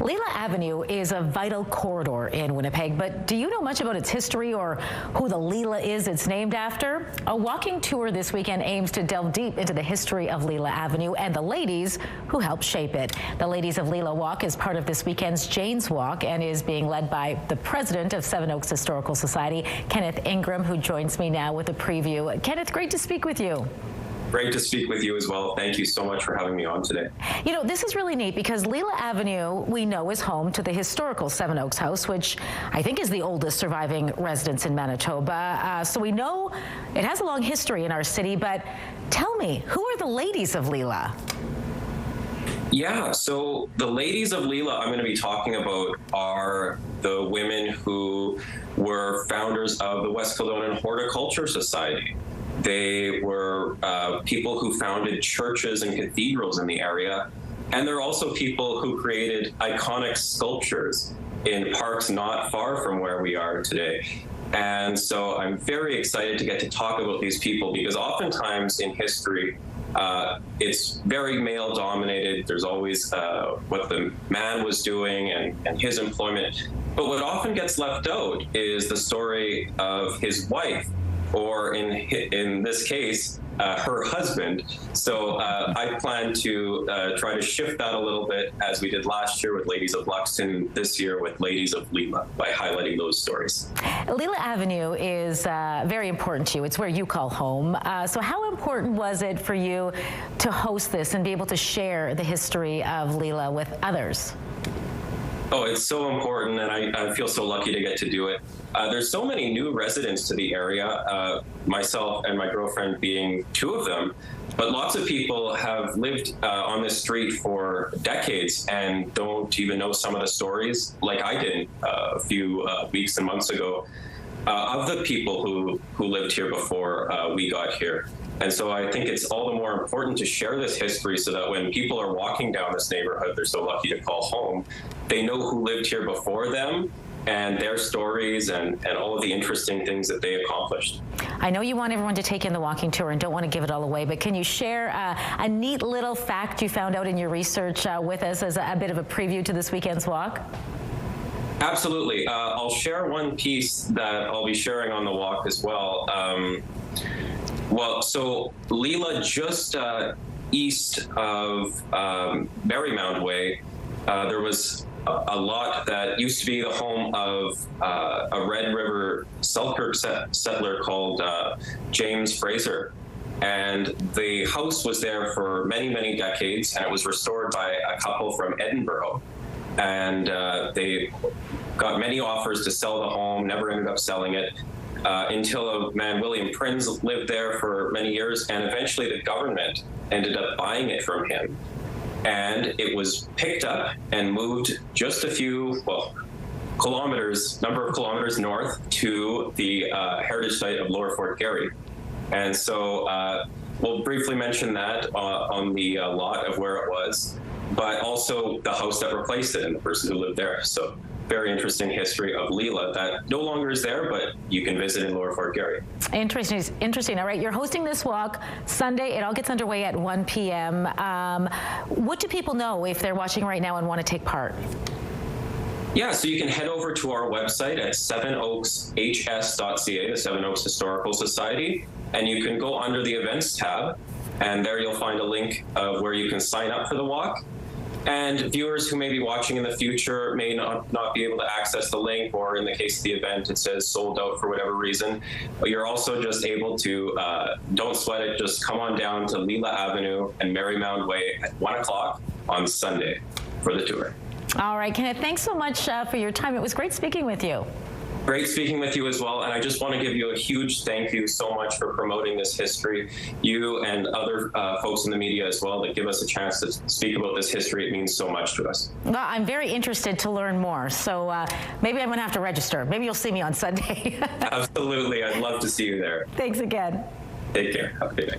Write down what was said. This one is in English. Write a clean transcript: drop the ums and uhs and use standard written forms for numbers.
Leela Avenue is a vital corridor in Winnipeg, but do you know much about its history or who the Leela is it's named after? A walking tour this weekend aims to delve deep into the history of Leela Avenue and the ladies who helped shape it. The Ladies of Leela Walk is part of this weekend's Jane's Walk and is being led by the president of Seven Oaks Historical Society, Kenneth Ingram, who joins me now with a preview. Kenneth, great to speak with you. Great to speak with you as well. Thank you so much for having me on today. You know, this is really neat because Leela Avenue, we know, is home to the historical Seven Oaks House, which I think is the oldest surviving residence in Manitoba. So we know it has a long history in our city, but tell me, who are the ladies of Leela? Yeah, so the ladies of Leela I'm going to be talking about are the women who were founders of the West Kildonan Horticulture Society. They were people who founded churches and cathedrals in the area, and they're also people who created iconic sculptures in parks not far from where we are today. And so I'm very excited to get to talk about these people because oftentimes in history, it's very male dominated. There's always what the man was doing and his employment. But what often gets left out is the story of his wife, or in this case, her husband. So I plan to try to shift that a little bit as we did last year with Ladies of Luxton, this year with Ladies of Leela, by highlighting those stories. Leela Avenue is very important to you. It's where you call home. So how important was it for you to host this and be able to share the history of Leela with others? Oh, it's so important, and I feel so lucky to get to do it. There's so many new residents to the area, myself and my girlfriend being two of them, but lots of people have lived on this street for decades and don't even know some of the stories, like I did a few weeks and months ago, of the people who lived here before we got here. And so I think it's all the more important to share this history so that when people are walking down this neighborhood they're so lucky to call home, they know who lived here before them and their stories and all of the interesting things that they accomplished. I know you want everyone to take in the walking tour and don't want to give it all away, but can you share a neat little fact you found out in your research with us as a bit of a preview to this weekend's walk? Absolutely. I'll share one piece that I'll be sharing on the walk as well. So Leela, just east of Marymount Way, there was a lot that used to be the home of a Red River Selkirk settler called James Fraser. And the house was there for many, many decades, and it was restored by a couple from Edinburgh. And they got many offers to sell the home, never ended up selling it. Until a man, William Prinz, lived there for many years, and eventually the government ended up buying it from him. And it was picked up and moved just a few, number of kilometers north to the heritage site of Lower Fort Garry. And so we'll briefly mention that on the lot of where it was, but also the house that replaced it and the person who lived there. So very interesting history of Leela that no longer is there, but you can visit in Lower Fort Garry. Interesting. All right, you're hosting this walk Sunday. It all gets underway at 1 p.m. What do people know if they're watching right now and want to take part? Yeah, so you can head over to our website at sevenoakshs.ca, the Seven Oaks Historical Society, and you can go under the events tab, and there you'll find a link of where you can sign up for the walk. And viewers who may be watching in the future may not be able to access the link, or in the case of the event, it says sold out for whatever reason. But you're also just able to, don't sweat it, just come on down to Leela Avenue and Marymount Way at 1 o'clock on Sunday for the tour. All right, Kenneth, thanks so much for your time. It was great speaking with you. Great speaking with you as well, and I just want to give you a huge thank you so much for promoting this history. You and other folks in the media as well that give us a chance to speak about this history. It means so much to us. Well, I'm very interested to learn more, so maybe I'm going to have to register. Maybe you'll see me on Sunday. Absolutely. I'd love to see you there. Thanks again. Take care. Have a good day.